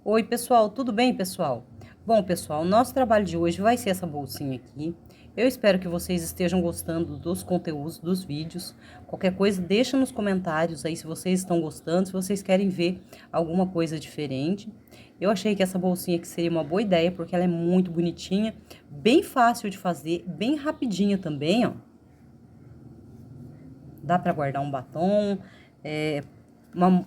Oi, pessoal, tudo bem, pessoal? Bom, pessoal, o nosso trabalho de hoje vai ser essa bolsinha aqui. Eu espero que vocês estejam gostando dos conteúdos, dos vídeos. Qualquer coisa, deixa nos comentários aí se vocês estão gostando, se vocês querem ver alguma coisa diferente. Eu achei que essa bolsinha aqui seria uma boa ideia, porque ela é muito bonitinha, bem fácil de fazer, bem rapidinha também, ó. Dá para guardar um batom,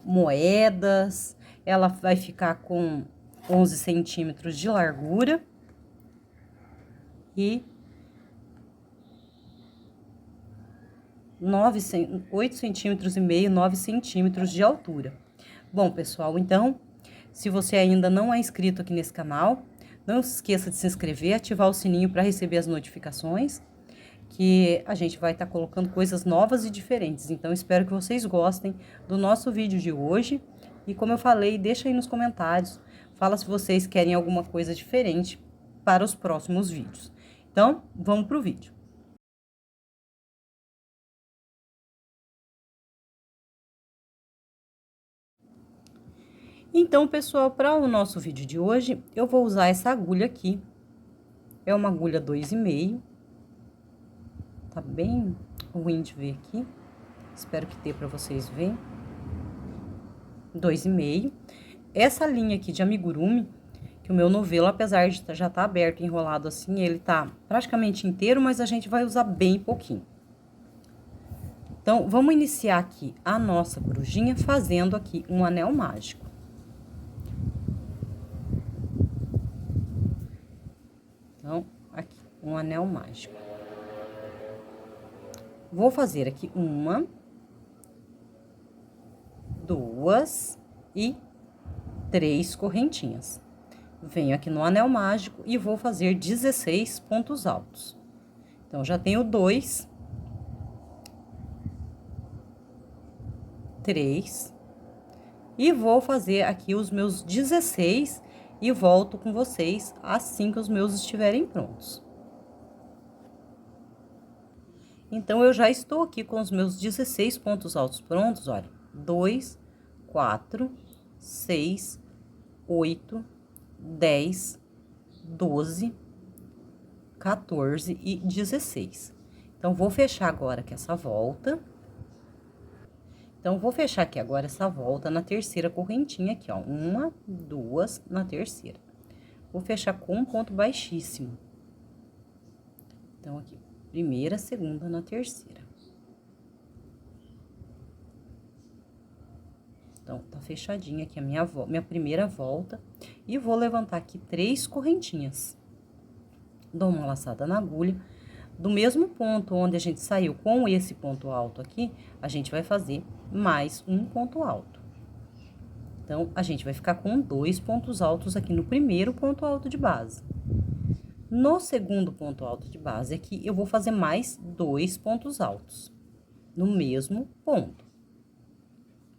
moedas. Ela vai ficar com 11 centímetros de largura e 8 centímetros e meio, 9 centímetros de altura. Bom, pessoal, então, se você ainda não é inscrito aqui nesse canal, não se esqueça de se inscrever, ativar o sininho para receber as notificações, que a gente vai estar colocando coisas novas e diferentes. Então, espero que vocês gostem do nosso vídeo de hoje. E como eu falei, deixa aí nos comentários, fala se vocês querem alguma coisa diferente para os próximos vídeos. Então, vamos pro vídeo. Então, pessoal, para o nosso vídeo de hoje, eu vou usar essa agulha aqui. É uma agulha 2,5. Tá bem ruim de ver aqui. Espero que dê para vocês verem. 2,5. Essa linha aqui de amigurumi, que o meu novelo, apesar de já tá aberto, enrolado assim, ele tá praticamente inteiro, mas a gente vai usar bem pouquinho. Então, vamos iniciar aqui a nossa corujinha fazendo aqui um anel mágico. Então, aqui, um anel mágico. Vou fazer aqui 1, 2 e 3 correntinhas. Venho aqui no anel mágico e vou fazer 16 pontos altos. Então, já tenho 2, 3, e vou fazer aqui os meus 16 e volto com vocês assim que os meus estiverem prontos. Então, eu já estou aqui com os meus 16 pontos altos prontos, olha. 2, 4, 6, 8, 10, 12, 14 e 16. Então, vou fechar agora aqui essa volta. Então, vou fechar aqui agora essa volta na terceira correntinha aqui, ó. 1, 2 na terceira. Vou fechar com um ponto baixíssimo. Então, aqui, primeira, segunda na terceira. Então, tá fechadinha aqui a minha primeira volta. E vou levantar aqui 3 correntinhas. Dou uma laçada na agulha. Do mesmo ponto onde a gente saiu com esse ponto alto aqui, a gente vai fazer mais um ponto alto. Então, a gente vai ficar com 2 pontos altos aqui no primeiro ponto alto de base. No segundo ponto alto de base aqui, eu vou fazer mais 2 pontos altos, no mesmo ponto.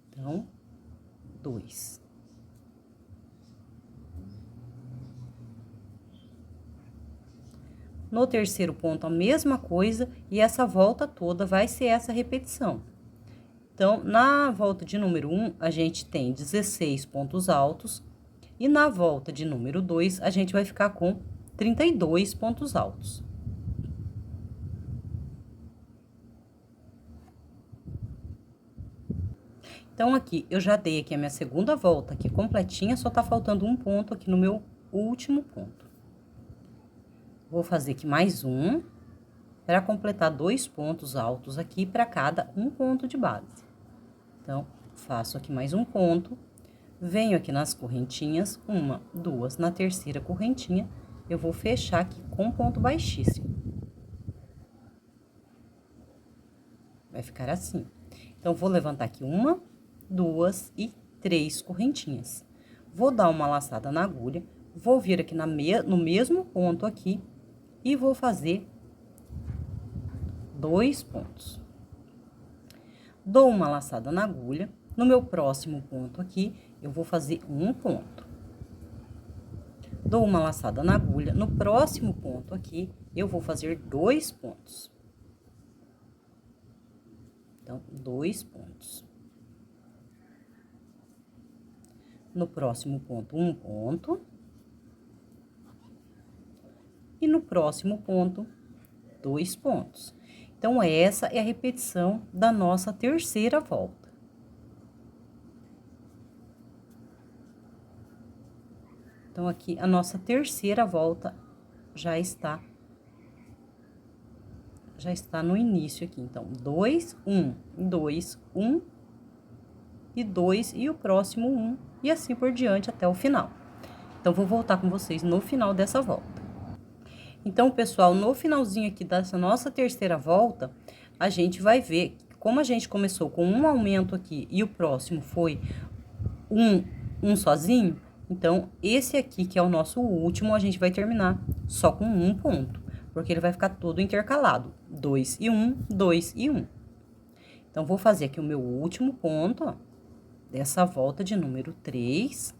Então, 2. No terceiro ponto, a mesma coisa, e essa volta toda vai ser essa repetição. Então, na volta de número 1, a gente tem 16 pontos altos, e na volta de número 2, a gente vai ficar com 32 pontos altos. Então, aqui, eu já dei aqui a minha segunda volta aqui completinha, só tá faltando um ponto aqui no meu último ponto. Vou fazer aqui mais um, para completar 2 pontos altos aqui para cada um ponto de base. Então, faço aqui mais um ponto, venho aqui nas correntinhas, 1, 2, na terceira correntinha, eu vou fechar aqui com ponto baixíssimo. Vai ficar assim. Então, vou levantar aqui 1, 2 e 3 correntinhas. Vou dar uma laçada na agulha, vou vir aqui no mesmo ponto aqui e vou fazer 2 pontos. Dou uma laçada na agulha, no meu próximo ponto aqui, eu vou fazer um ponto. Dou uma laçada na agulha, no próximo ponto aqui, eu vou fazer 2 pontos. Então, 2 pontos. no próximo ponto, um ponto, e no próximo ponto, 2 pontos. Então, essa é a repetição da nossa terceira volta. Então, aqui, a nossa terceira volta já está no início aqui. Então, 2, 1, 2, 1, e 2, e o próximo 1, e assim por diante até o final. Então, vou voltar com vocês no final dessa volta. Então, pessoal, no finalzinho aqui dessa nossa terceira volta, a gente vai ver, como a gente começou com um aumento aqui e o próximo foi um sozinho, então, esse aqui, que é o nosso último, a gente vai terminar só com um ponto, porque ele vai ficar todo intercalado. 2 e 1, 2 e 1. Então, vou fazer aqui o meu último ponto, ó, dessa volta de número 3.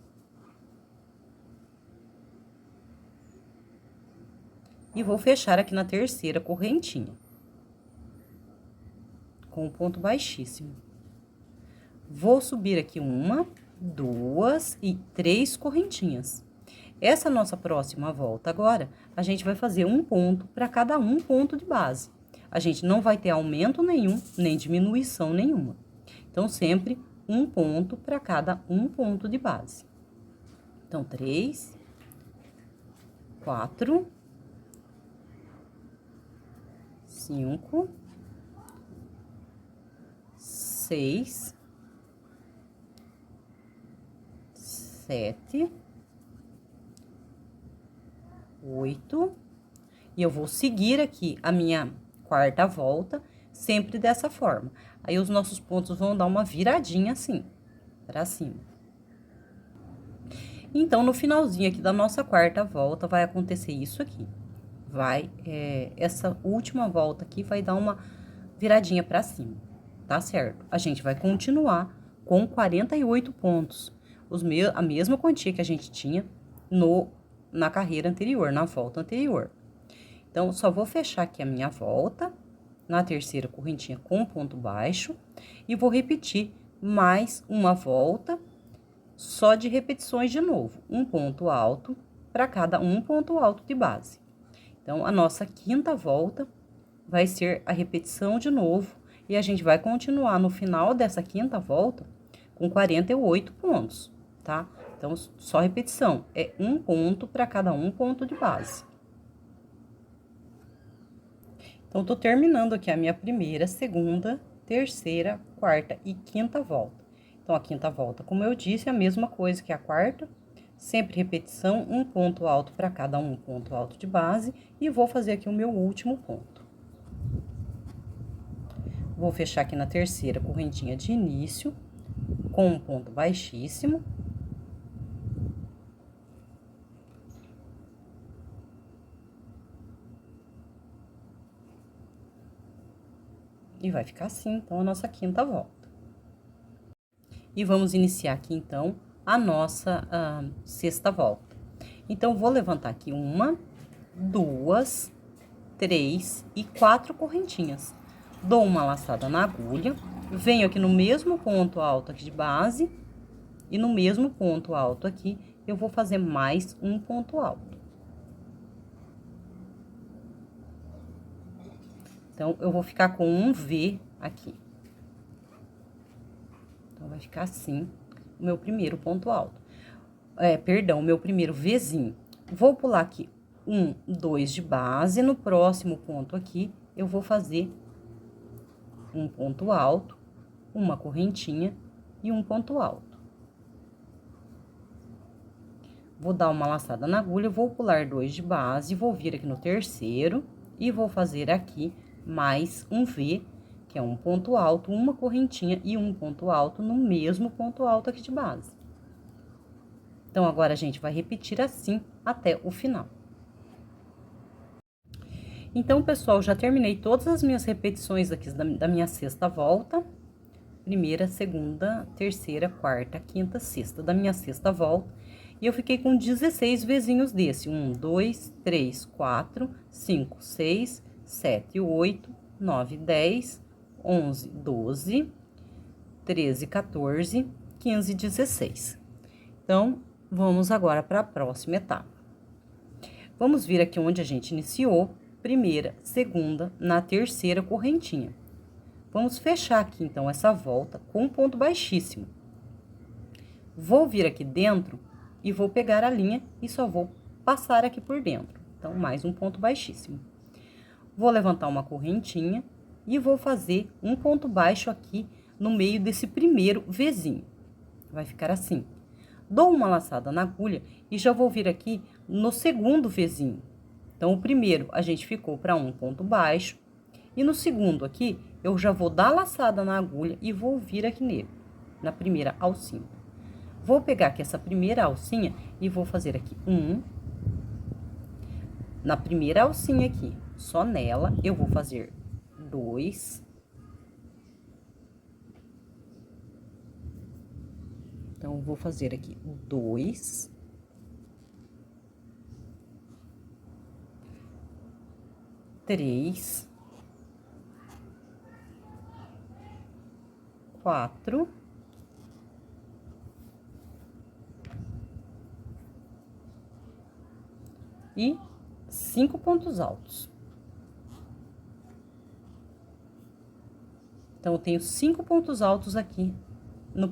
E vou fechar aqui na terceira correntinha, com o ponto baixíssimo. Vou subir aqui 1, 2 e 3 correntinhas. Essa nossa próxima volta agora, a gente vai fazer um ponto para cada um ponto de base. A gente não vai ter aumento nenhum, nem diminuição nenhuma. Então, sempre um ponto para cada um ponto de base. Então, 3, 4, 5, 6, 7, 8, e eu vou seguir aqui a minha quarta volta, sempre dessa forma. Aí, os nossos pontos vão dar uma viradinha assim, pra cima. Então, no finalzinho aqui da nossa quarta volta, vai acontecer isso aqui. Essa última volta aqui vai dar uma viradinha pra cima, tá certo? A gente vai continuar com 48 pontos, a mesma quantia que a gente tinha na carreira anterior, na volta anterior. Então, só vou fechar aqui a minha volta, na terceira correntinha com ponto baixo, e vou repetir mais uma volta, só de repetições de novo, um ponto alto para cada um ponto alto de base. Então, a nossa quinta volta vai ser a repetição de novo, e a gente vai continuar no final dessa quinta volta com 48 pontos, tá? Então, só repetição, é um ponto para cada um ponto de base. Então, tô terminando aqui a minha primeira, segunda, terceira, quarta e quinta volta. Então, a quinta volta, como eu disse, é a mesma coisa que a quarta, sempre repetição, um ponto alto para cada um ponto alto de base, e vou fazer aqui o meu último ponto. Vou fechar aqui na terceira correntinha de início, com um ponto baixíssimo. E vai ficar assim, então, a nossa quinta volta. E vamos iniciar aqui, então, a nossa sexta volta. Então, vou levantar aqui 1, 2, 3 e 4 correntinhas. Dou uma laçada na agulha, venho aqui no mesmo ponto alto aqui de base, e no mesmo ponto alto aqui, eu vou fazer mais um ponto alto. Então, eu vou ficar com um V aqui. Então, vai ficar assim, o meu primeiro ponto alto. Perdão, o meu primeiro Vzinho. Vou pular aqui 1, 2 de base, no próximo ponto aqui, eu vou fazer um ponto alto, uma correntinha e um ponto alto. Vou dar uma laçada na agulha, vou pular 2 de base, vou vir aqui no terceiro e vou fazer aqui mais um V, que é um ponto alto, uma correntinha e um ponto alto no mesmo ponto alto aqui de base. Então, agora a gente vai repetir assim até o final. Então, pessoal, já terminei todas as minhas repetições aqui da minha sexta volta. Primeira, segunda, terceira, quarta, quinta, sexta da minha sexta volta. E eu fiquei com 16 vezinhos desse. 1, 2, 3, 4, 5, 6, 7, 8, 9, 10, 11, 12, 13, 14, 15, 16. Então, vamos agora para a próxima etapa. Vamos vir aqui onde a gente iniciou, primeira, segunda, na terceira correntinha. Vamos fechar aqui, então, essa volta com um ponto baixíssimo. Vou vir aqui dentro e vou pegar a linha e só vou passar aqui por dentro. Então, mais um ponto baixíssimo. Vou levantar uma correntinha e vou fazer um ponto baixo aqui no meio desse primeiro Vzinho. Vai ficar assim. Dou uma laçada na agulha e já vou vir aqui no segundo Vzinho. Então, o primeiro a gente ficou para um ponto baixo. E no segundo aqui, eu já vou dar a laçada na agulha e vou vir aqui nele, na primeira alcinha. Vou pegar aqui essa primeira alcinha e vou fazer aqui na primeira alcinha aqui, só nela, eu vou fazer 2. Então, eu vou fazer aqui 2. 3. 4. E 5 pontos altos. Então, eu tenho 5 pontos altos aqui no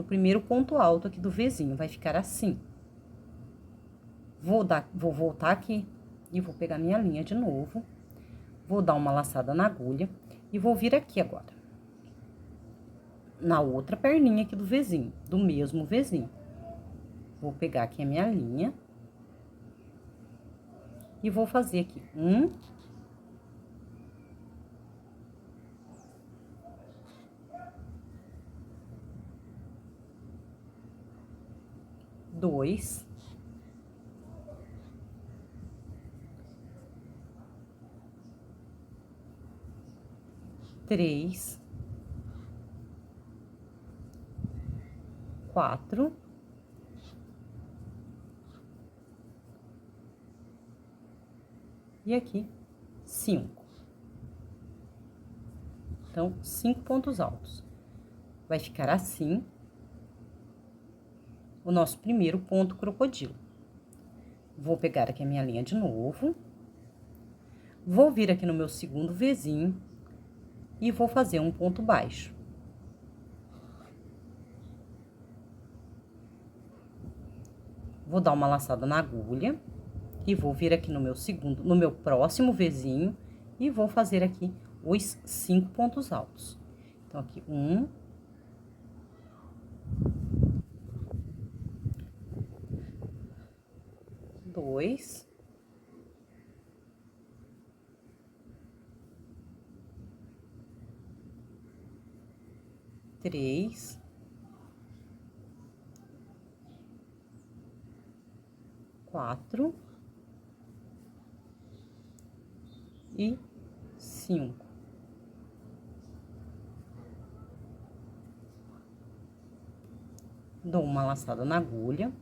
primeiro ponto alto aqui do Vzinho. Vai ficar assim. Vou voltar aqui e vou pegar minha linha de novo. Vou dar uma laçada na agulha e vou vir aqui agora. Na outra perninha aqui do Vzinho, do mesmo Vzinho. Vou pegar aqui a minha linha. E vou fazer aqui 1. 2. 3. 4. E aqui, 5. Então, 5 pontos altos. Vai ficar assim o nosso primeiro ponto crocodilo. Vou pegar aqui a minha linha de novo. Vou vir aqui no meu segundo Vzinho e vou fazer um ponto baixo. Vou dar uma laçada na agulha e vou vir aqui no meu próximo Vzinho e vou fazer aqui os 5 pontos altos. Então, aqui 1. 2. 3. 4. E 5. Dou uma laçada na agulha,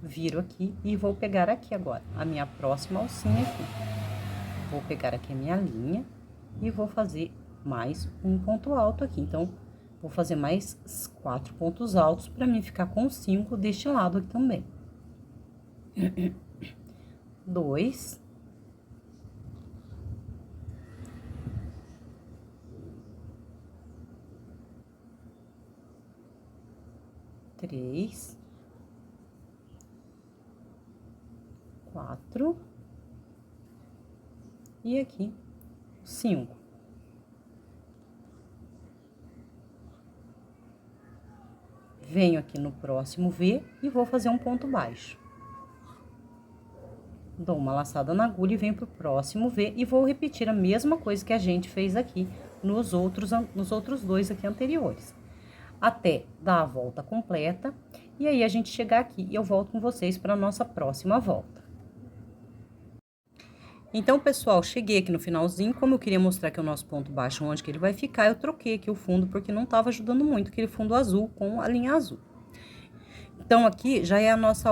viro aqui e vou pegar aqui agora a minha próxima alcinha aqui. Vou pegar aqui a minha linha e vou fazer mais um ponto alto aqui. Então, vou fazer mais 4 pontos altos para mim ficar com 5 deste lado aqui também. 2. 3. 4. E aqui, 5. Venho aqui no próximo V e vou fazer um ponto baixo. Dou uma laçada na agulha e venho pro próximo V e vou repetir a mesma coisa que a gente fez aqui nos outros 2 aqui anteriores. Até dar a volta completa, e aí a gente chegar aqui e eu volto com vocês para nossa próxima volta. Então, pessoal, cheguei aqui no finalzinho, como eu queria mostrar aqui o nosso ponto baixo, onde que ele vai ficar, eu troquei aqui o fundo, porque não tava ajudando muito aquele fundo azul com a linha azul. Então, aqui já é o nosso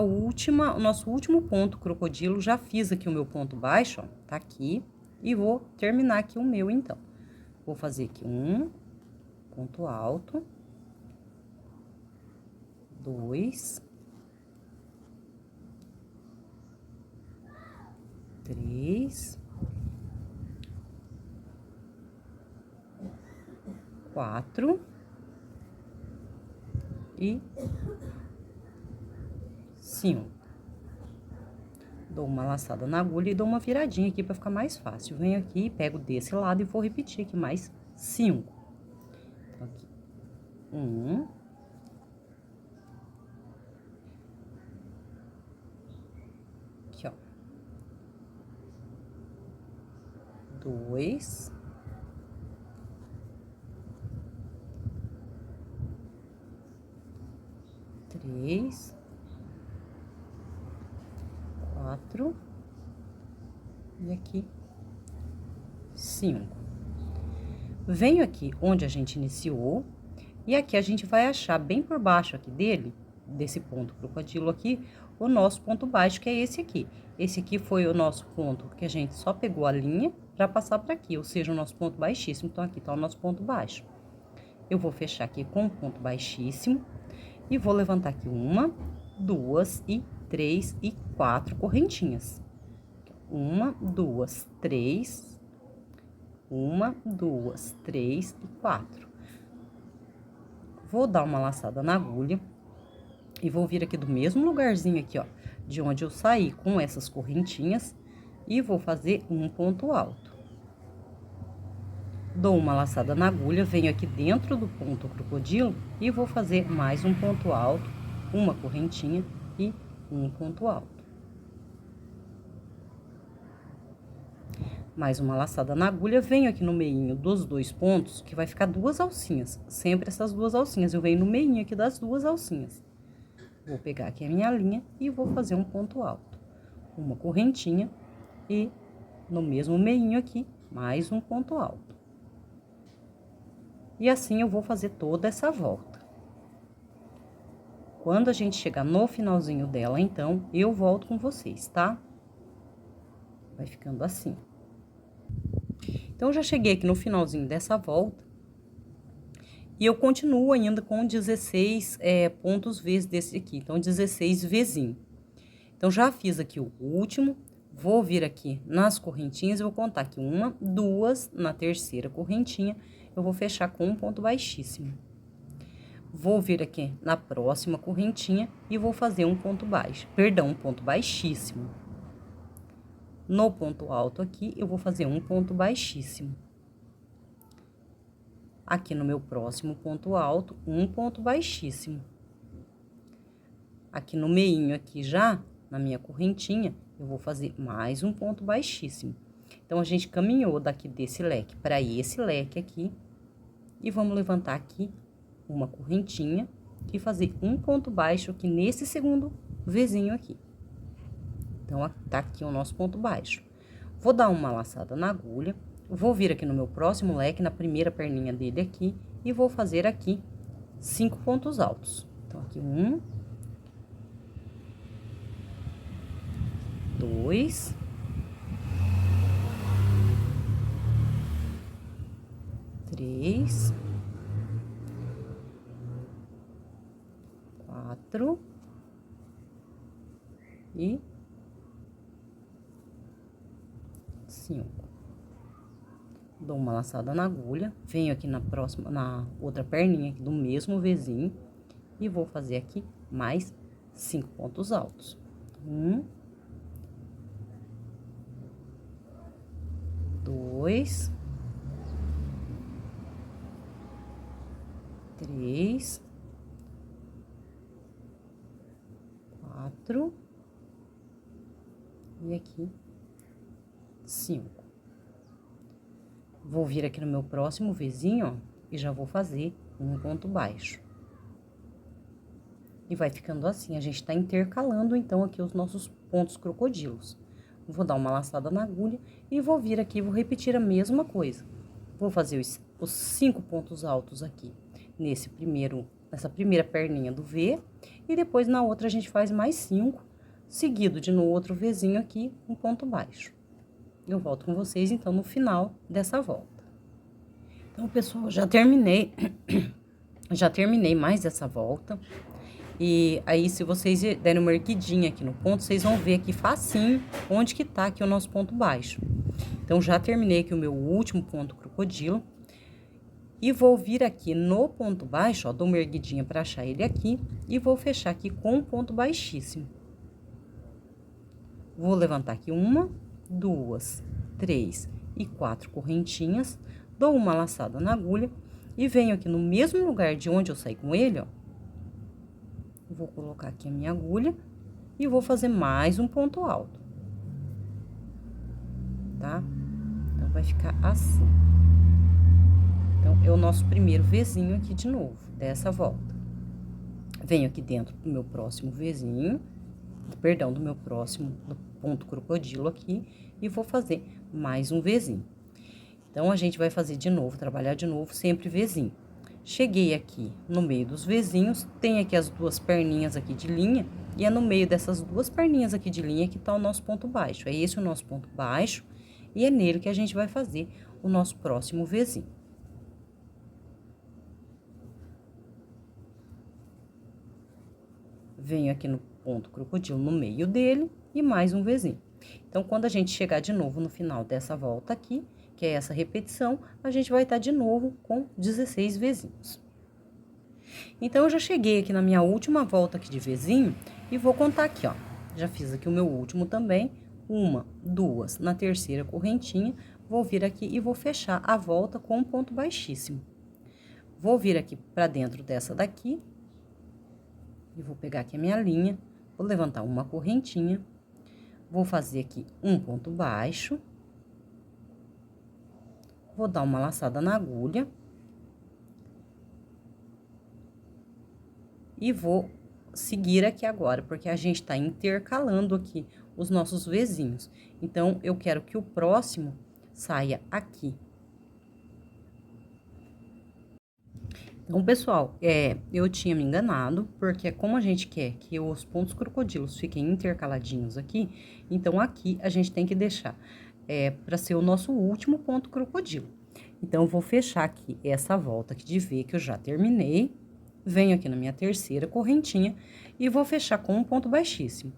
último ponto crocodilo, já fiz aqui o meu ponto baixo, ó, tá aqui, e vou terminar aqui o meu, então. Vou fazer aqui um ponto alto, 2, 3, 4 e 5. Dou uma laçada na agulha e dou uma viradinha aqui para ficar mais fácil. Venho aqui, pego desse lado e vou repetir aqui mais 5. Então, aqui, 1, aqui, ó, 2, 3, 4 e aqui 5. Venho aqui onde a gente iniciou e aqui a gente vai achar bem por baixo aqui dele, desse ponto crocodilo aqui, o nosso ponto baixo, que é esse aqui. Esse aqui foi o nosso ponto que a gente só pegou a linha para passar para aqui, ou seja, o nosso ponto baixíssimo. Então, aqui tá o nosso ponto baixo. Eu vou fechar aqui com um ponto baixíssimo e vou levantar aqui 1, 2 e 3 e 4 correntinhas. 1, 2, 3, 1, 2, 3 e 4. Vou dar uma laçada na agulha e vou vir aqui do mesmo lugarzinho aqui, ó, de onde eu saí com essas correntinhas e vou fazer um ponto alto. Dou uma laçada na agulha, venho aqui dentro do ponto crocodilo e vou fazer mais um ponto alto, uma correntinha e um ponto alto. Mais uma laçada na agulha, venho aqui no meinho dos dois pontos, que vai ficar duas alcinhas. Sempre essas duas alcinhas, eu venho no meinho aqui das duas alcinhas. Vou pegar aqui a minha linha e vou fazer um ponto alto. Uma correntinha e no mesmo meinho aqui, mais um ponto alto. E assim eu vou fazer toda essa volta. Quando a gente chegar no finalzinho dela, então, eu volto com vocês, tá? Vai ficando assim. Então, eu já cheguei aqui no finalzinho dessa volta. E eu continuo ainda com 16 pontos V's desse aqui. Então, 16 Vzinho. Então, já fiz aqui o último. Vou vir aqui nas correntinhas. Eu vou contar aqui 1, 2, na terceira correntinha. Eu vou fechar com um ponto baixíssimo. Vou vir aqui na próxima correntinha e vou fazer um ponto baixo. Perdão, um ponto baixíssimo. No ponto alto aqui, eu vou fazer um ponto baixíssimo. Aqui no meu próximo ponto alto, um ponto baixíssimo. Aqui no meinho, aqui já, na minha correntinha, eu vou fazer mais um ponto baixíssimo. Então, a gente caminhou daqui desse leque para esse leque aqui. E vamos levantar aqui uma correntinha e fazer um ponto baixo aqui nesse segundo Vzinho aqui. Então, tá aqui o nosso ponto baixo. Vou dar uma laçada na agulha, vou vir aqui no meu próximo leque, na primeira perninha dele aqui, e vou fazer aqui 5 pontos altos. Então, aqui 1, 2, 3, 4 e 5. Dou uma laçada na agulha, venho aqui na próxima, na outra perninha aqui do mesmo Vzinho e vou fazer aqui mais 5 pontos altos. 1, 2, 3, 4 e aqui 5. Vou vir aqui no meu próximo Vzinho, ó, e já vou fazer um ponto baixo. E vai ficando assim, a gente tá intercalando, então, aqui os nossos pontos crocodilos. Vou dar uma laçada na agulha e vou vir aqui, vou repetir a mesma coisa. Vou fazer os 5 pontos altos aqui, nessa primeira perninha do V, e depois na outra a gente faz mais 5, seguido de no outro Vzinho aqui, um ponto baixo. Eu volto com vocês, então, no final dessa volta. Então, pessoal, já terminei mais essa volta. E aí, se vocês derem uma erguidinha aqui no ponto, vocês vão ver aqui facinho onde que tá aqui o nosso ponto baixo. Então, já terminei aqui o meu último ponto crocodilo. E vou vir aqui no ponto baixo, ó, dou uma erguidinha pra achar ele aqui. E vou fechar aqui com um ponto baixíssimo. Vou levantar aqui 1, 2, 3 e 4 correntinhas. Dou uma laçada na agulha. E venho aqui no mesmo lugar de onde eu saí com ele, ó. Vou colocar aqui a minha agulha e vou fazer mais um ponto alto, tá? Então, vai ficar assim. Então, é o nosso primeiro Vzinho aqui de novo, dessa volta. Venho aqui dentro do meu próximo Vzinho, perdão, do meu próximo ponto crocodilo aqui, e vou fazer mais um Vzinho. Então, a gente vai fazer de novo, trabalhar de novo, sempre Vzinho. Cheguei aqui no meio dos Vzinhos, tem aqui as duas perninhas aqui de linha, e é no meio dessas duas perninhas aqui de linha que tá o nosso ponto baixo. É esse o nosso ponto baixo, e é nele que a gente vai fazer o nosso próximo Vzinho. Venho aqui no ponto crocodilo no meio dele, e mais um Vzinho. Então, quando a gente chegar de novo no final dessa volta aqui, que é essa repetição, a gente vai estar de novo com 16 Vzinhos. Então, eu já cheguei aqui na minha última volta aqui de Vzinho e vou contar aqui, ó. Já fiz aqui o meu último também, 1, 2, na terceira correntinha, vou vir aqui e vou fechar a volta com um ponto baixíssimo. Vou vir aqui pra dentro dessa daqui, e vou pegar aqui a minha linha, vou levantar uma correntinha, vou fazer aqui um ponto baixo, vou dar uma laçada na agulha. E vou seguir aqui agora, porque a gente tá intercalando aqui os nossos Vzinhos. Então, eu quero que o próximo saia aqui. Então, pessoal, eu tinha me enganado, porque como a gente quer que os pontos crocodilos fiquem intercaladinhos aqui, então aqui a gente tem que deixar para ser o nosso último ponto crocodilo. Então, eu vou fechar aqui essa volta aqui de V que eu já terminei, venho aqui na minha terceira correntinha e vou fechar com um ponto baixíssimo.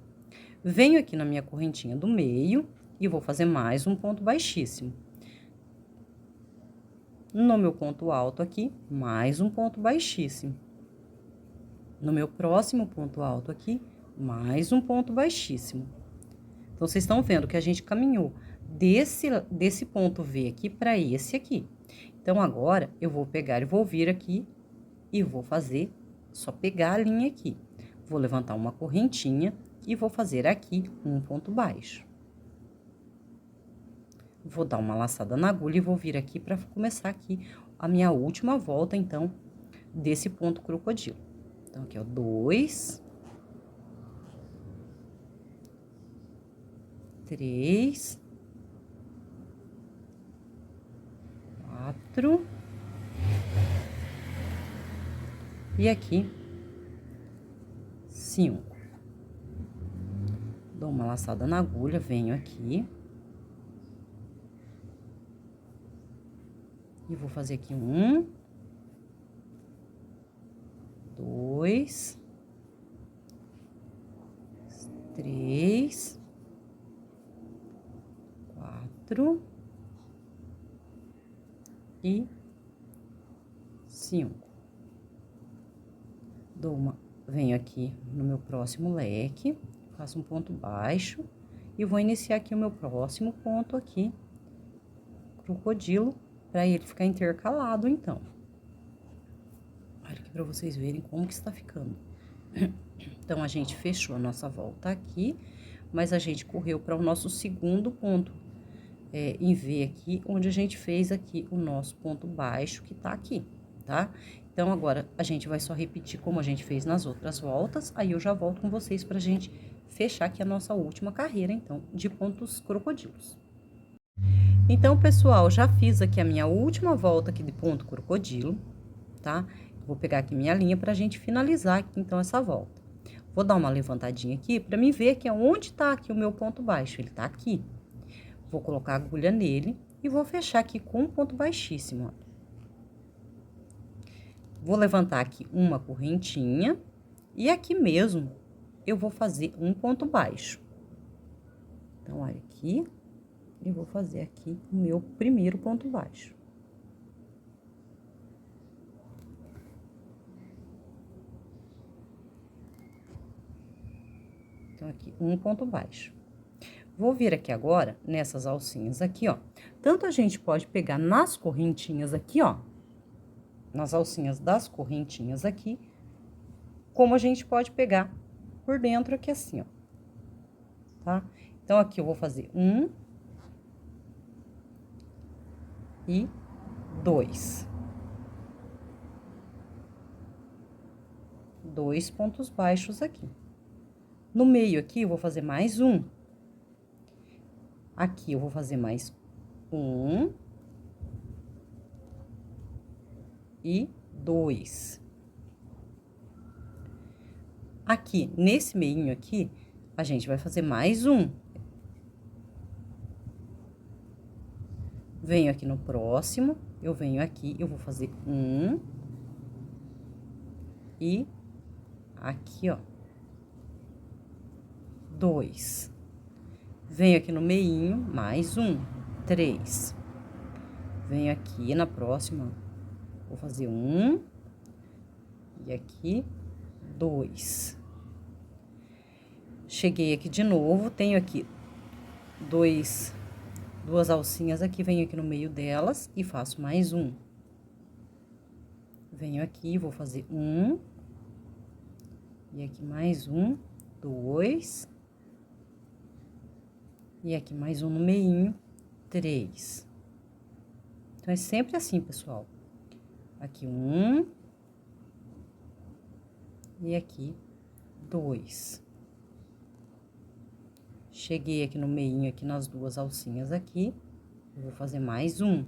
Venho aqui na minha correntinha do meio e vou fazer mais um ponto baixíssimo. No meu ponto alto aqui, mais um ponto baixíssimo. No meu próximo ponto alto aqui, mais um ponto baixíssimo. Então, vocês estão vendo que a gente caminhou desse ponto V aqui para esse aqui. Então, agora, eu vou pegar e vou vir aqui e vou fazer, só pegar a linha aqui. Vou levantar uma correntinha e vou fazer aqui um ponto baixo. Vou dar uma laçada na agulha e vou vir aqui para começar aqui a minha última volta, então, desse ponto crocodilo. Então, aqui, ó, 2, 3, 4, e aqui, 5. Dou uma laçada na agulha, venho aqui. E vou fazer aqui 1, 2, 3, 4 e 5. Venho aqui no meu próximo leque, faço um ponto baixo e vou iniciar aqui o meu próximo ponto aqui, crocodilo, para ele ficar intercalado, então. Olha aqui para vocês verem como que está ficando. Então, a gente fechou a nossa volta aqui, mas a gente correu para o nosso segundo ponto em V aqui, onde a gente fez aqui o nosso ponto baixo, que tá aqui, tá? Então, agora, a gente vai só repetir como a gente fez nas outras voltas, aí eu já volto com vocês pra gente fechar aqui a nossa última carreira, então, de pontos crocodilos. Então, pessoal, já fiz aqui a minha última volta aqui de ponto crocodilo, tá? Vou pegar aqui minha linha pra gente finalizar aqui, então, essa volta. Vou dar uma levantadinha aqui pra mim ver que onde tá aqui o meu ponto baixo, ele tá aqui. Vou colocar a agulha nele e vou fechar aqui com um ponto baixíssimo, ó. Vou levantar aqui uma correntinha E aqui mesmo, eu vou fazer um ponto baixo. Então, olha aqui, eu vou fazer aqui o meu primeiro ponto baixo. Então, aqui, um ponto baixo. Vou vir aqui agora, nessas alcinhas aqui, ó. Tanto a gente pode pegar nas correntinhas aqui, ó. Nas alcinhas das correntinhas aqui, como a gente pode pegar por dentro aqui assim, ó. Tá? Então, aqui eu vou fazer um e dois. Dois pontos baixos aqui. No meio aqui, eu vou fazer mais um. Aqui, eu vou fazer mais um. E dois. Aqui, nesse meinho aqui, a gente vai fazer mais um. Venho aqui no próximo, eu venho aqui, eu vou fazer um. E aqui, ó. Dois. Venho aqui no meinho, mais um. Três. Venho aqui na próxima, vou fazer um. E aqui, dois. Cheguei aqui de novo, tenho aqui duas alcinhas aqui, venho aqui no meio delas e faço mais um. Venho aqui, vou fazer um. E aqui mais um, dois. E aqui mais um no meinho, três. Então, é sempre assim, pessoal. Aqui um. E aqui dois. Cheguei aqui no meinho, aqui nas duas alcinhas aqui, eu vou fazer mais um.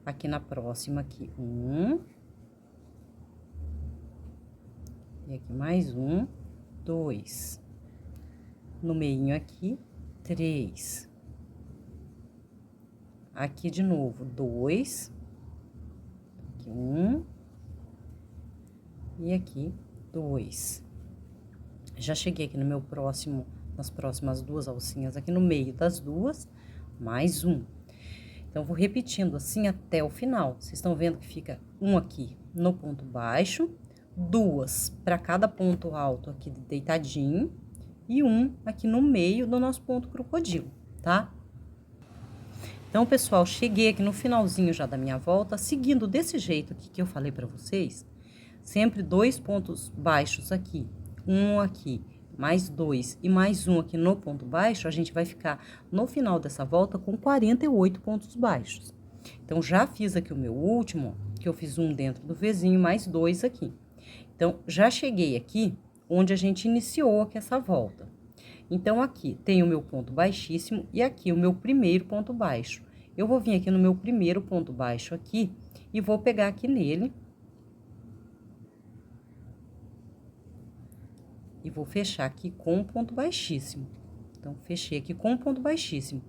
Aqui na próxima, aqui, um. E aqui mais um, dois. No meinho aqui, três. Aqui de novo, dois. Aqui, um. E aqui, dois. Já cheguei aqui no meu próximo, nas próximas duas alcinhas, aqui no meio das duas, mais um. Então, vou repetindo assim até o final. Vocês estão vendo que fica um aqui no ponto baixo, duas para cada ponto alto aqui deitadinho, e um aqui no meio do nosso ponto crocodilo, tá? Então, pessoal, cheguei aqui no finalzinho já da minha volta, seguindo desse jeito aqui que eu falei pra vocês, sempre dois pontos baixos aqui. Um aqui, mais dois e mais um aqui no ponto baixo, a gente vai ficar no final dessa volta com 48 pontos baixos. Então, já fiz aqui o meu último, que eu fiz um dentro do Vzinho, mais dois aqui. Então, já cheguei aqui, onde a gente iniciou aqui essa volta. Então, aqui tem o meu ponto baixíssimo e aqui o meu primeiro ponto baixo. Eu vou vir aqui no meu primeiro ponto baixo aqui e vou pegar aqui nele. E vou fechar aqui com um ponto baixíssimo. Então, fechei aqui com um ponto baixíssimo.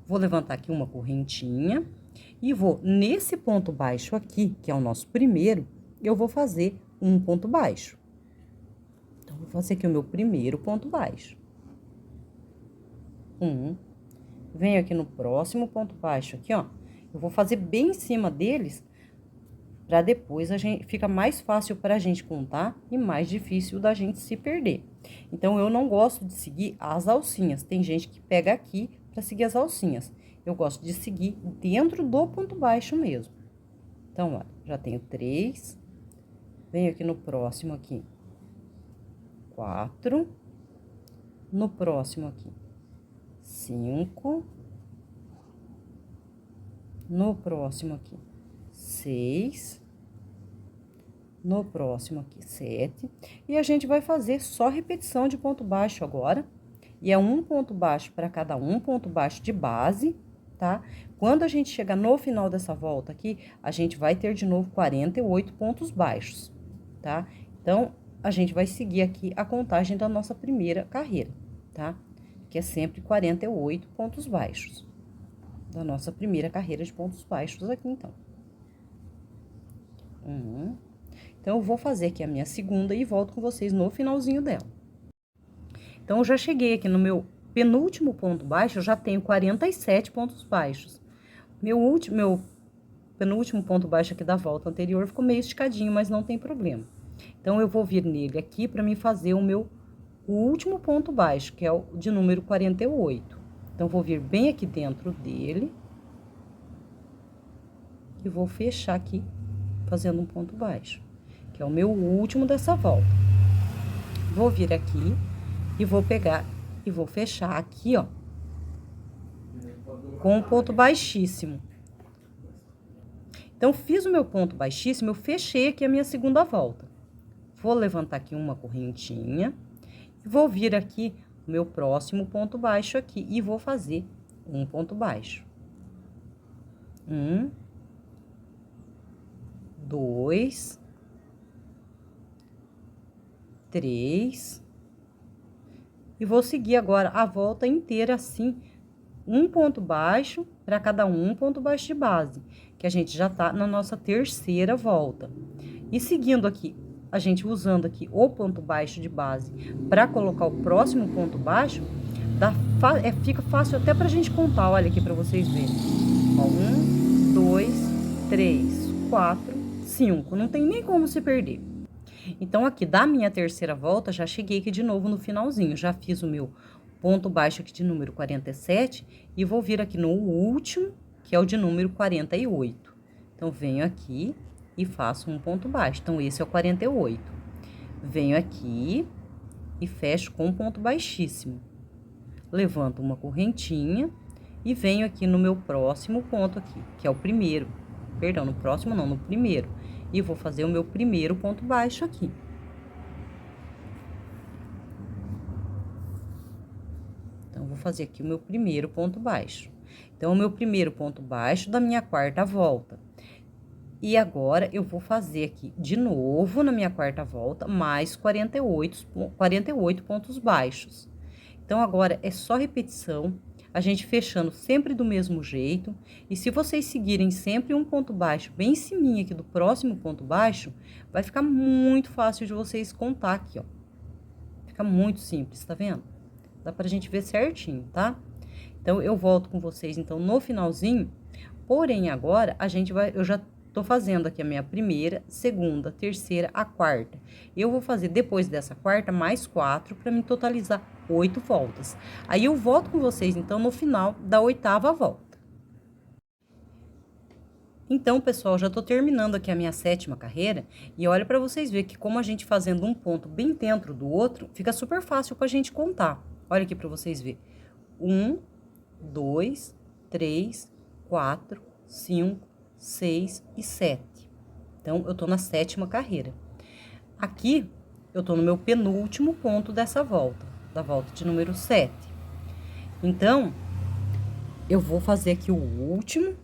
Vou levantar aqui uma correntinha e vou, nesse ponto baixo aqui, que é o nosso primeiro, eu vou fazer um ponto baixo. Então, vou fazer aqui o meu primeiro ponto baixo. Um. Venho aqui no próximo ponto baixo aqui, ó. Eu vou fazer bem em cima deles, para depois a gente fica mais fácil para a gente contar e mais difícil da gente se perder. Então, eu não gosto de seguir as alcinhas. Tem gente que pega aqui para seguir as alcinhas. Eu gosto de seguir dentro do ponto baixo mesmo. Então, olha, já tenho três. Venho aqui no próximo aqui, quatro. No próximo aqui, cinco. No próximo aqui, seis. No próximo aqui, sete. E a gente vai fazer só repetição de ponto baixo agora. E é um ponto baixo para cada um ponto baixo de base, tá? Quando a gente chegar no final dessa volta aqui, a gente vai ter de novo 48 pontos baixos, tá? Então, a gente vai seguir aqui a contagem da nossa primeira carreira, tá? Que é sempre 48 pontos baixos. Da nossa primeira carreira de pontos baixos aqui, então. Então, eu vou fazer aqui a minha segunda e volto com vocês no finalzinho dela. Então, eu já cheguei aqui no meu penúltimo ponto baixo, eu já tenho 47 pontos baixos. Meu penúltimo ponto baixo aqui da volta anterior ficou meio esticadinho, mas não tem problema. Então, eu vou vir nele aqui pra mim fazer o último ponto baixo, que é o de número 48. Então, vou vir bem aqui dentro dele. E vou fechar aqui, fazendo um ponto baixo, que é o meu último dessa volta. Vou vir aqui e vou pegar e vou fechar aqui, ó, com um ponto baixíssimo. Então, fiz o meu ponto baixíssimo, eu fechei aqui a minha segunda volta. Vou levantar aqui uma correntinha e vou vir aqui no meu próximo ponto baixo aqui e vou fazer um ponto baixo. 2, 3, e vou seguir agora a volta inteira assim, um ponto baixo para cada um ponto baixo de base, que a gente já tá na nossa terceira volta. E seguindo aqui, a gente usando aqui o ponto baixo de base para colocar o próximo ponto baixo, fica fácil até pra gente contar, olha aqui para vocês verem. Ó, 1, 2, 3, 4, 5, não tem nem como se perder. Então, aqui da minha terceira volta, já cheguei aqui de novo no finalzinho, já fiz o meu ponto baixo aqui de número 47 e vou vir aqui no último, que é o de número 48. Então, venho aqui e faço um ponto baixo. Então, esse é o 48. Venho aqui e fecho com um ponto baixíssimo. Levanto uma correntinha e venho aqui no meu próximo ponto aqui, que é o primeiro. Perdão, no próximo não, no primeiro. E vou fazer o meu primeiro ponto baixo aqui. Então, vou fazer aqui o meu primeiro ponto baixo. Então, o meu primeiro ponto baixo da minha quarta volta. E agora, eu vou fazer aqui de novo na minha quarta volta, mais 48 pontos baixos. Então, agora é só repetição, a gente fechando sempre do mesmo jeito. E se vocês seguirem sempre um ponto baixo bem em cima aqui do próximo ponto baixo, vai ficar muito fácil de vocês contar aqui, ó. Fica muito simples, tá vendo? Dá pra gente ver certinho, tá? Então, eu volto com vocês, então, no finalzinho. Porém, agora, eu já tô fazendo aqui a minha primeira, segunda, terceira, a quarta. Eu vou fazer, depois dessa quarta, mais 4, pra me totalizar 8 voltas. Aí, eu volto com vocês, então, no final da 8ª volta. Então, pessoal, já tô terminando aqui a minha 7ª carreira. E olha pra vocês verem que como a gente fazendo um ponto bem dentro do outro, fica super fácil pra gente contar. Olha aqui pra vocês verem. 1, 2, 3, 4, 5, 6 e 7. Então, eu tô na 7ª carreira. Aqui, eu tô no meu penúltimo ponto dessa volta, da volta de número 7. Então, eu vou fazer aqui o último,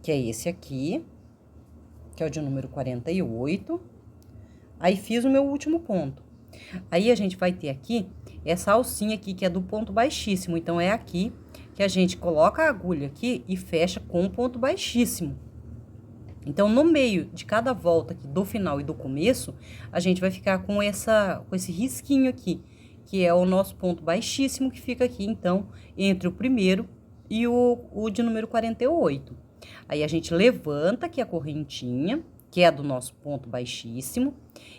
que é esse aqui, que é o de número 48. Aí, fiz o meu último ponto. Aí, a gente vai ter aqui essa alcinha aqui, que é do ponto baixíssimo. Então, é aqui que a gente coloca a agulha aqui e fecha com um ponto baixíssimo. Então, no meio de cada volta aqui do final e do começo, a gente vai ficar com esse risquinho aqui, que é o nosso ponto baixíssimo, que fica aqui, então, entre o primeiro e o de número 48. Aí, a gente levanta aqui a correntinha, que é do nosso ponto baixíssimo,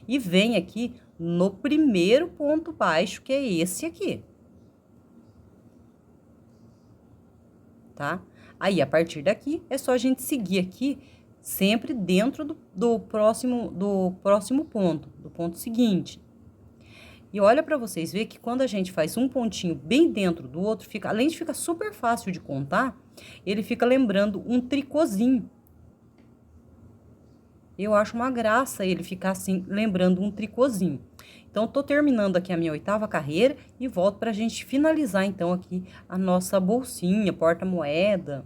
e vem aqui no primeiro ponto baixo, que é esse aqui. Tá? Aí, a partir daqui, é só a gente seguir aqui, sempre dentro do próximo ponto, do ponto seguinte. E olha pra vocês verem que quando a gente faz um pontinho bem dentro do outro, além de ficar super fácil de contar, ele fica lembrando um tricôzinho. Eu acho uma graça ele ficar assim, lembrando um tricôzinho. Então, tô terminando aqui a minha 8ª carreira e volto pra gente finalizar, então, aqui a nossa bolsinha, porta-moeda.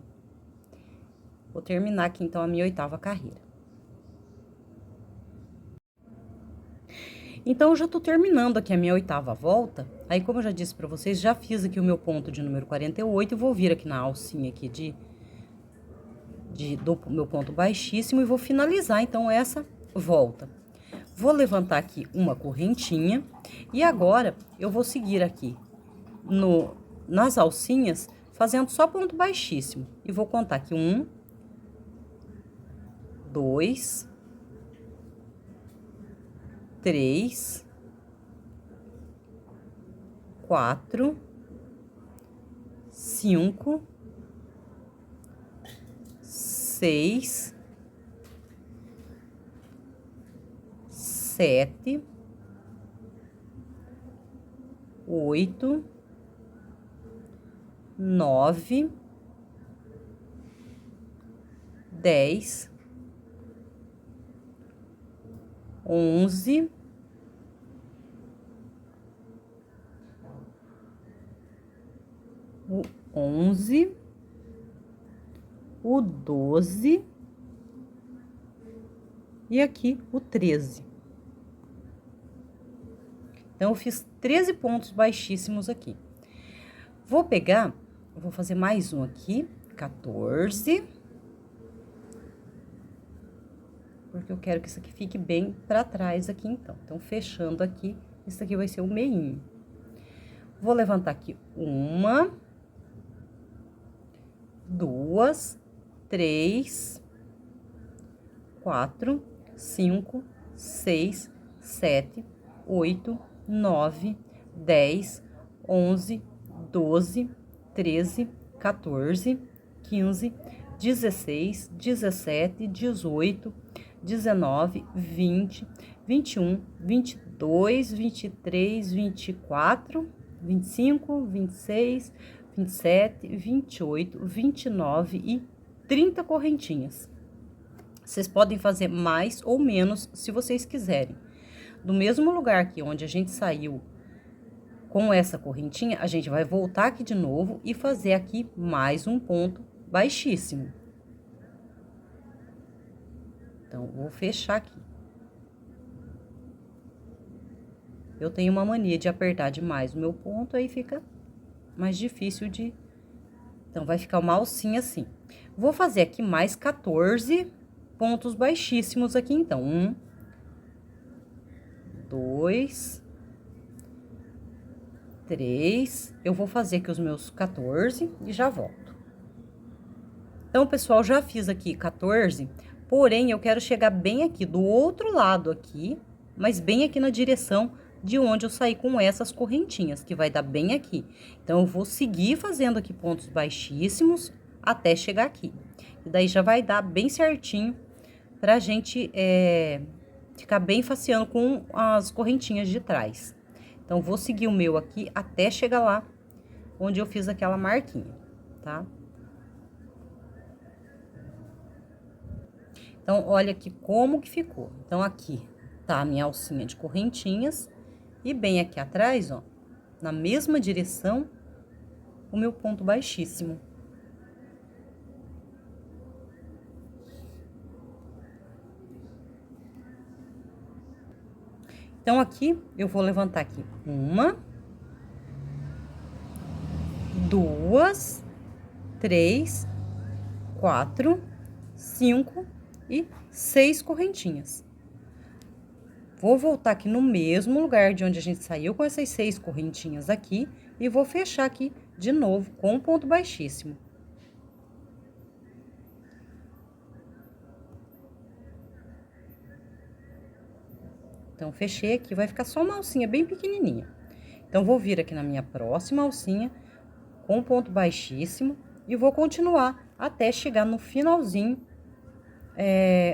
Vou terminar aqui, então, a minha 8ª carreira. Então, eu já tô terminando aqui a minha 8ª volta. Aí, como eu já disse pra vocês, já fiz aqui o meu ponto de número 48 e vou vir aqui na alcinha aqui de do meu ponto baixíssimo e vou finalizar, então, essa volta. Vou levantar aqui uma correntinha e agora eu vou seguir aqui nas alcinhas, fazendo só ponto baixíssimo. E vou contar aqui 1, 2, 3, 4, 5, 6, 7, 8, 9, 10, 11, o 12 e aqui o 13. Então, eu fiz 13 pontos baixíssimos aqui. Vou pegar, vou fazer mais um aqui, 14. Porque eu quero que isso aqui fique bem pra trás aqui, então. Então, fechando aqui, isso aqui vai ser o meinho. Vou levantar aqui 1, 2, 3, 4, 5, 6, 7, 8, 9, 10, 11, 12, 13, 14, 15, 16, 17, 18, 19, 20, 21, 22, 23, 24, 25, 26, 27, 28, 29 e 30 correntinhas. Vocês podem fazer mais ou menos se vocês quiserem. Do mesmo lugar aqui onde a gente saiu com essa correntinha, a gente vai voltar aqui de novo e fazer aqui mais um ponto baixíssimo. Então, vou fechar aqui. Eu tenho uma mania de apertar demais o meu ponto, aí fica mais difícil de... Então, vai ficar uma alcinha assim. Vou fazer aqui mais 14 pontos baixíssimos aqui, então. 1, 2, 3. Eu vou fazer aqui os meus 14 e já volto. Então, pessoal, já fiz aqui 14, porém, eu quero chegar bem aqui do outro lado aqui, mas bem aqui na direção de onde eu saí com essas correntinhas, que vai dar bem aqui. Então, eu vou seguir fazendo aqui pontos baixíssimos até chegar aqui. E daí, já vai dar bem certinho pra gente ficar bem faceando com as correntinhas de trás. Então, vou seguir o meu aqui até chegar lá onde eu fiz aquela marquinha, tá? Então, olha aqui como que ficou. Então, aqui tá a minha alcinha de correntinhas e bem aqui atrás, ó, na mesma direção, o meu ponto baixíssimo. Então, aqui, eu vou levantar aqui 1, 2, 3, 4, 5 e 6 correntinhas. Vou voltar aqui no mesmo lugar de onde a gente saiu com essas 6 correntinhas aqui e vou fechar aqui de novo com um ponto baixíssimo. Então, fechei aqui, vai ficar só uma alcinha bem pequenininha. Então, vou vir aqui na minha próxima alcinha com um ponto baixíssimo e vou continuar até chegar no finalzinho,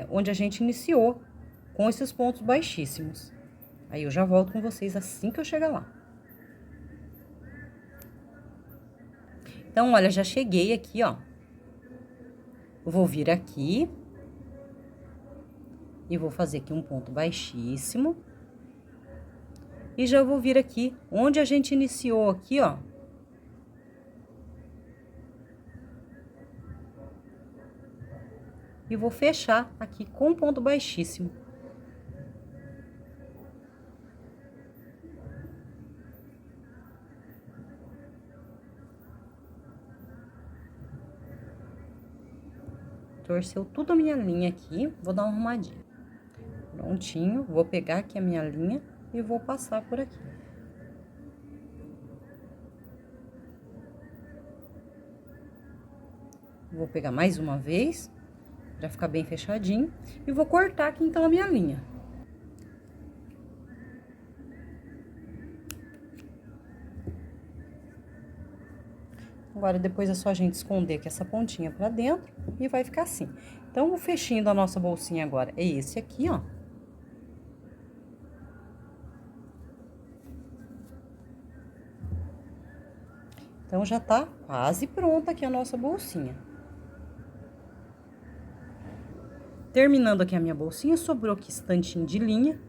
onde a gente iniciou com esses pontos baixíssimos. Aí, eu já volto com vocês assim que eu chegar lá. Então, olha, já cheguei aqui, ó. Vou vir aqui e vou fazer aqui um ponto baixíssimo. E já vou vir aqui onde a gente iniciou aqui, ó. E vou fechar aqui com um ponto baixíssimo. torceu tudo a minha linha aqui, vou dar uma arrumadinha. Prontinho, vou pegar aqui a minha linha e vou passar por aqui. Vou pegar mais uma vez, pra ficar bem fechadinho, e vou cortar aqui então a minha linha. Agora, depois é só a gente esconder aqui essa pontinha pra dentro e vai ficar assim. Então, o fechinho da nossa bolsinha agora é esse aqui, ó. Então, já tá quase pronta aqui a nossa bolsinha. Terminando aqui a minha bolsinha, sobrou aqui esse tantinho de linha,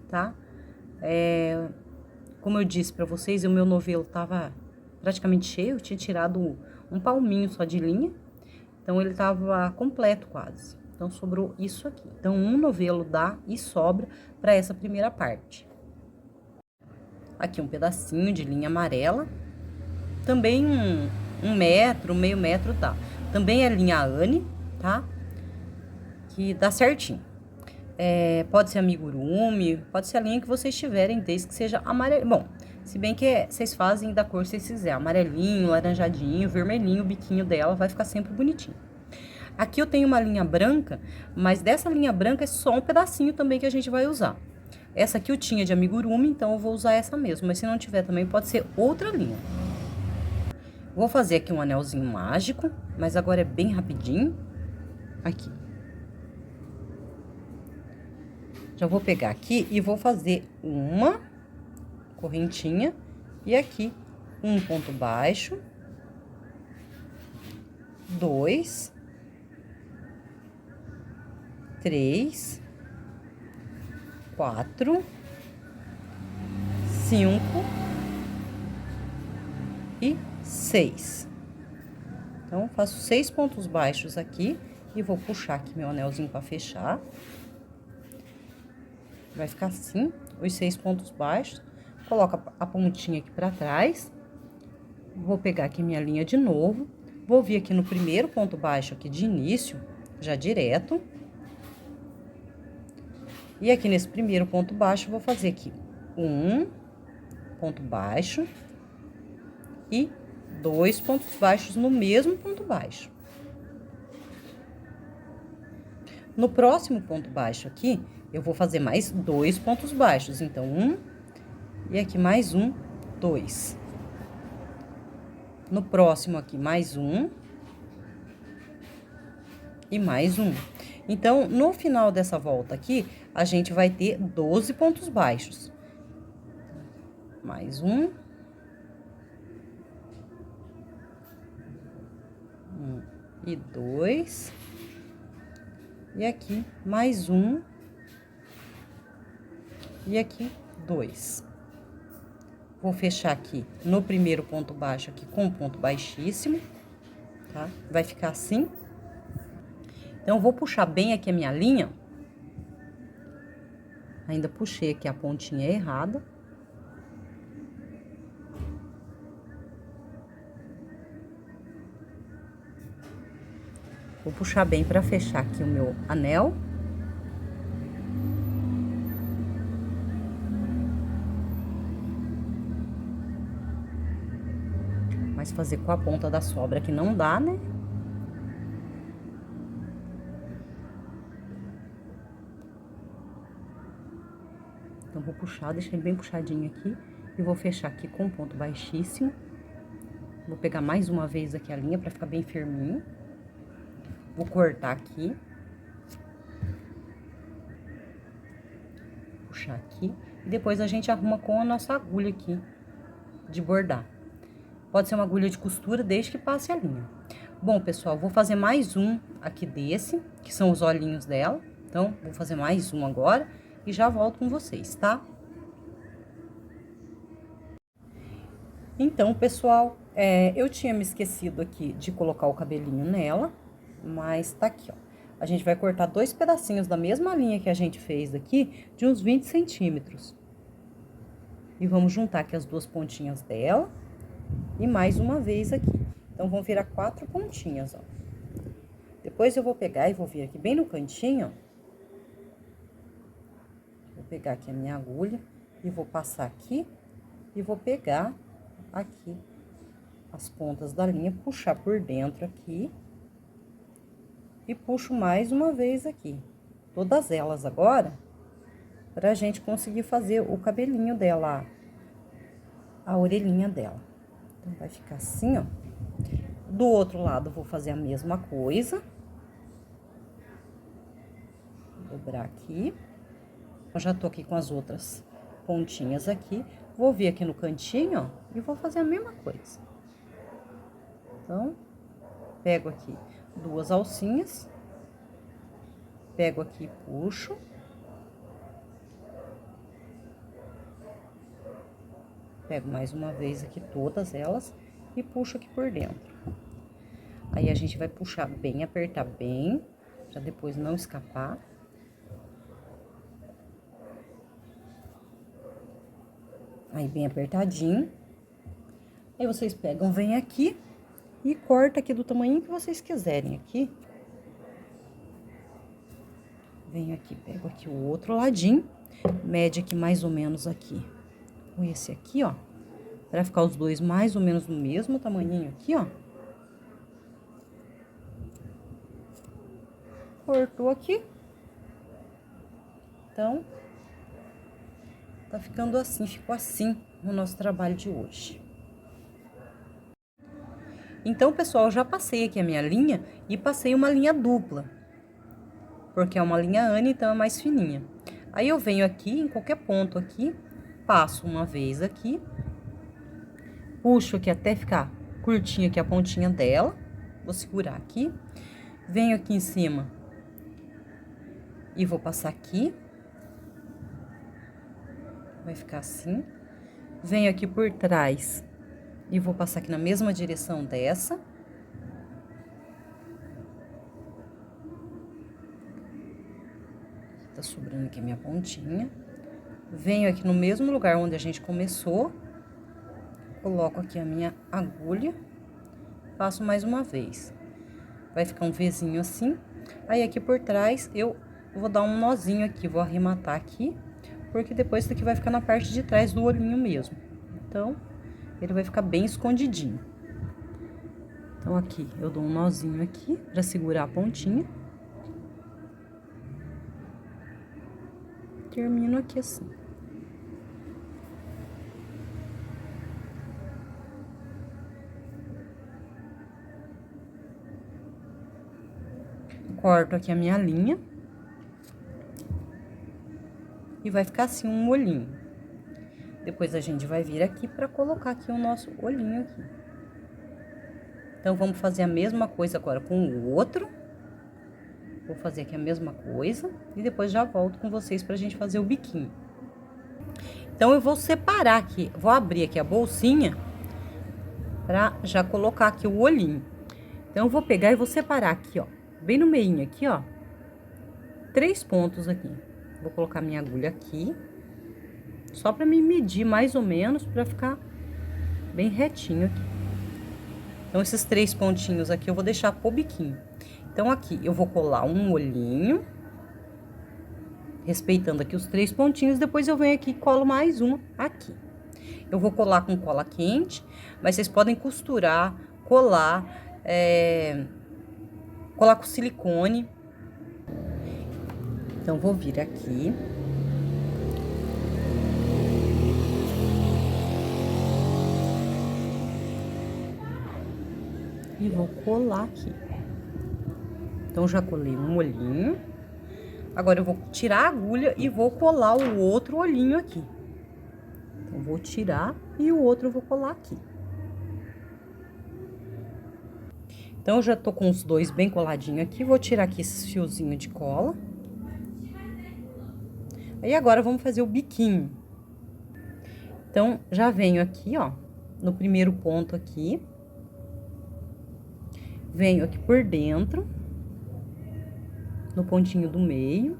tá? Como eu disse pra vocês, o meu novelo tava praticamente cheio, eu tinha tirado um palminho só de linha, então ele tava completo quase. Então, sobrou isso aqui. Então, um novelo dá e sobra pra essa primeira parte. Aqui um pedacinho de linha amarela, também um metro, meio metro dá. Também é linha Anne, tá? Que dá certinho. Pode ser amigurumi, pode ser a linha que vocês tiverem, desde que seja amarelo. Bom, se bem que vocês fazem da cor que vocês quiserem, amarelinho, laranjadinho, vermelhinho, o biquinho dela vai ficar sempre bonitinho. Aqui eu tenho uma linha branca, mas dessa linha branca é só um pedacinho também que a gente vai usar. Essa aqui eu tinha de amigurumi, então eu vou usar essa mesmo, mas se não tiver também pode ser outra linha. Vou fazer aqui um anelzinho mágico, mas agora é bem rapidinho. Aqui. Já vou pegar aqui e vou fazer uma correntinha e aqui um ponto baixo, 2, 3, 4, 5 e 6. Então, faço 6 pontos baixos aqui e vou puxar aqui meu anelzinho para fechar. Vai ficar assim, os 6 pontos baixos. Coloco a pontinha aqui pra trás. Vou pegar aqui minha linha de novo. Vou vir aqui no primeiro ponto baixo aqui de início, já direto. E aqui nesse primeiro ponto baixo, vou fazer aqui um ponto baixo e 2 pontos baixos no mesmo ponto baixo. No próximo ponto baixo aqui, eu vou fazer mais 2 pontos baixos. Então, um, e aqui mais um, 2. No próximo aqui, mais um. E mais um. Então, no final dessa volta aqui, a gente vai ter 12 pontos baixos. Mais um. E 2. E aqui, mais um. E aqui, 2. Vou fechar aqui no primeiro ponto baixo aqui com ponto baixíssimo, tá? Vai ficar assim. Então, vou puxar bem aqui a minha linha. Ainda puxei aqui a pontinha errada. Vou puxar bem pra fechar aqui o meu anel. Mas fazer com a ponta da sobra que não dá, né? Então, vou puxar, deixei bem puxadinho aqui. E vou fechar aqui com ponto baixíssimo. Vou pegar mais uma vez aqui a linha pra ficar bem firminho. Vou cortar aqui. Puxar aqui. E depois a gente arruma com a nossa agulha aqui de bordar. Pode ser uma agulha de costura, desde que passe a linha. Bom, pessoal, vou fazer mais um aqui desse, que são os olhinhos dela. Então, vou fazer mais um agora e já volto com vocês, tá? Então, pessoal, eu tinha me esquecido aqui de colocar o cabelinho nela, mas tá aqui, ó. A gente vai cortar 2 pedacinhos da mesma linha que a gente fez aqui, de uns 20 centímetros. E vamos juntar aqui as 2 pontinhas dela. E mais uma vez aqui. Então, vão virar 4 pontinhas, ó. Depois eu vou pegar e vou vir aqui bem no cantinho, ó. Vou pegar aqui a minha agulha e vou passar aqui e vou pegar aqui as pontas da linha, puxar por dentro aqui e puxo mais uma vez aqui. Todas elas agora, pra gente conseguir fazer o cabelinho dela, a orelhinha dela. Então, vai ficar assim, ó. Do outro lado, vou fazer a mesma coisa. Dobrar aqui. Eu já tô aqui com as outras pontinhas aqui. Vou vir aqui no cantinho, ó, e vou fazer a mesma coisa. Então, pego aqui 2 alcinhas. Pego aqui e puxo. Pego mais uma vez aqui todas elas e puxo aqui por dentro. Aí, a gente vai puxar bem, apertar bem, pra depois não escapar. Aí, bem apertadinho. Aí, vocês pegam, vem aqui e corta aqui do tamanho que vocês quiserem aqui. Venho aqui, pego aqui o outro ladinho, mede aqui mais ou menos aqui com esse aqui, ó, pra ficar os dois mais ou menos no mesmo tamanhinho aqui, ó. Cortou aqui. Então, tá ficando assim, ficou assim o nosso trabalho de hoje. Então, pessoal, eu já passei aqui a minha linha e passei uma linha dupla, porque é uma linha Anne, então é mais fininha. Aí, eu venho aqui, em qualquer ponto aqui, passo uma vez aqui, puxo aqui até ficar curtinha aqui a pontinha dela, vou segurar aqui, venho aqui em cima e vou passar aqui, vai ficar assim, venho aqui por trás e vou passar aqui na mesma direção dessa. Tá sobrando aqui a minha pontinha. Venho aqui no mesmo lugar onde a gente começou. Coloco aqui a minha agulha. Passo mais uma vez. Vai ficar um Vzinho assim. Aí, aqui por trás, eu vou dar um nozinho aqui. Vou arrematar aqui. Porque depois isso aqui vai ficar na parte de trás do olhinho mesmo. Então, ele vai ficar bem escondidinho. Então, aqui, eu dou um nozinho aqui pra segurar a pontinha. Termino aqui assim. Corto aqui a minha linha. E vai ficar assim um olhinho. Depois, a gente vai vir aqui pra colocar aqui o nosso olhinho aqui. Então, vamos fazer a mesma coisa agora com o outro. Vou fazer aqui a mesma coisa e depois já volto com vocês pra gente fazer o biquinho. Então, eu vou separar aqui, vou abrir aqui a bolsinha pra já colocar aqui o olhinho. Então, eu vou pegar e vou separar aqui, ó, bem no meinho aqui, ó, 3 pontos aqui. Vou colocar minha agulha aqui, só pra me medir mais ou menos, pra ficar bem retinho aqui. Então, esses 3 pontinhos aqui eu vou deixar pro biquinho. Então, aqui, eu vou colar um olhinho, respeitando aqui os 3 pontinhos, depois eu venho aqui e colo mais um aqui. Eu vou colar com cola quente, mas vocês podem costurar, colar, colar com silicone. Então, vou vir aqui. E vou colar aqui. Então, já colei um olhinho. Agora, eu vou tirar a agulha e vou colar o outro olhinho aqui. Então, vou tirar e o outro eu vou colar aqui. Então, eu já tô com os dois bem coladinhos aqui. Vou tirar aqui esses fiozinhos de cola. Aí, agora, vamos fazer o biquinho. Então, já venho aqui, ó, no primeiro ponto aqui. Venho aqui por dentro. No pontinho do meio.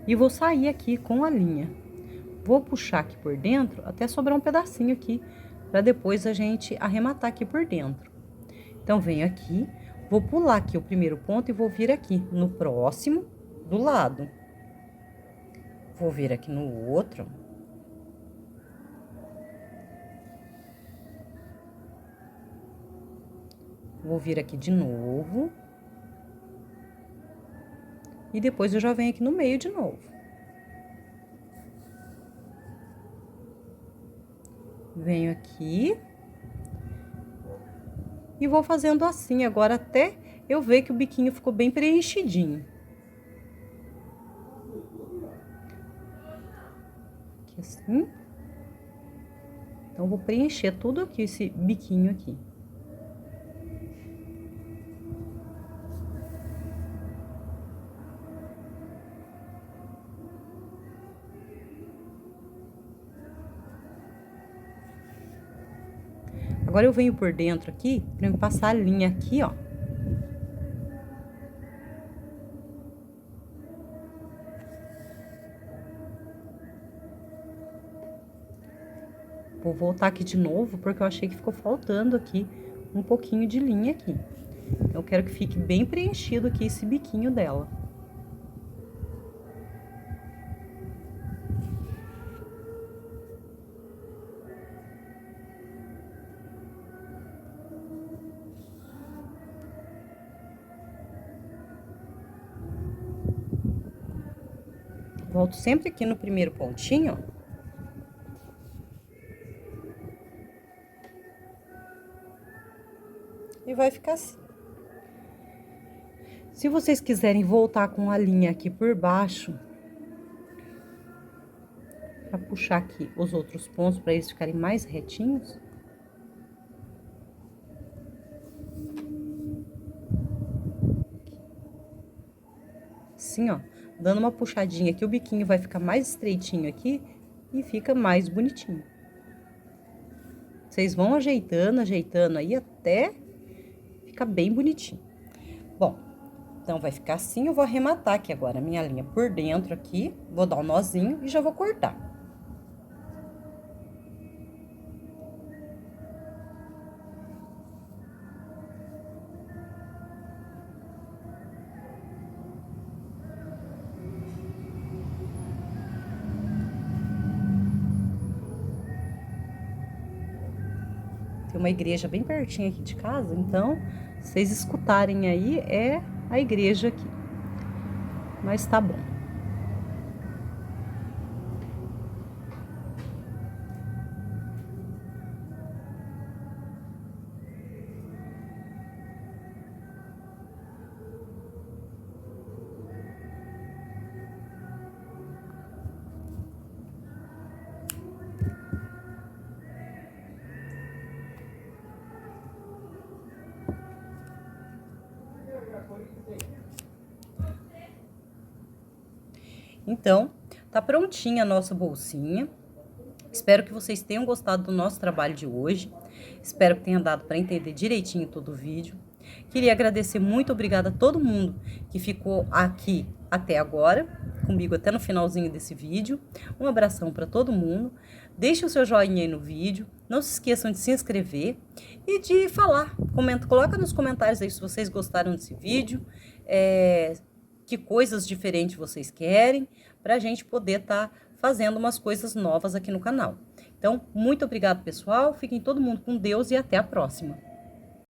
E vou sair aqui com a linha. Vou puxar aqui por dentro até sobrar um pedacinho aqui para depois a gente arrematar aqui por dentro. Então, venho aqui, vou pular aqui o primeiro ponto e vou vir aqui no próximo do lado. Vou vir aqui no outro. Vou vir aqui de novo. E depois eu já venho aqui no meio de novo. Venho aqui. E vou fazendo assim agora até eu ver que o biquinho ficou bem preenchidinho. Aqui assim. Então, vou preencher tudo aqui, esse biquinho aqui. Agora, eu venho por dentro aqui, pra eu passar a linha aqui, ó. Vou voltar aqui de novo, porque eu achei que ficou faltando aqui um pouquinho de linha aqui. Então, eu quero que fique bem preenchido aqui esse biquinho dela. Volto sempre aqui no primeiro pontinho, ó. E vai ficar assim. Se vocês quiserem voltar com a linha aqui por baixo, pra puxar aqui os outros pontos, pra eles ficarem mais retinhos. Assim, ó, dando uma puxadinha aqui, o biquinho vai ficar mais estreitinho aqui e fica mais bonitinho. Vocês vão ajeitando, ajeitando aí até ficar bem bonitinho. Bom, então vai ficar assim, eu vou arrematar aqui agora a minha linha por dentro aqui, vou dar um nozinho e já vou cortar. Tem uma igreja bem pertinho aqui de casa, então, se vocês escutarem aí, é a igreja aqui. Mas tá bom. Então, tá prontinha a nossa bolsinha. Espero que vocês tenham gostado do nosso trabalho de hoje. Espero que tenha dado para entender direitinho todo o vídeo. Queria agradecer, muito obrigada a todo mundo que ficou aqui até agora, comigo até no finalzinho desse vídeo. Um abração para todo mundo. Deixe o seu joinha aí no vídeo. Não se esqueçam de se inscrever e de falar. Coloca nos comentários aí se vocês gostaram desse vídeo. Que coisas diferentes vocês querem, para a gente poder estar fazendo umas coisas novas aqui no canal. Então, muito obrigado, pessoal. Fiquem todo mundo com Deus e até a próxima.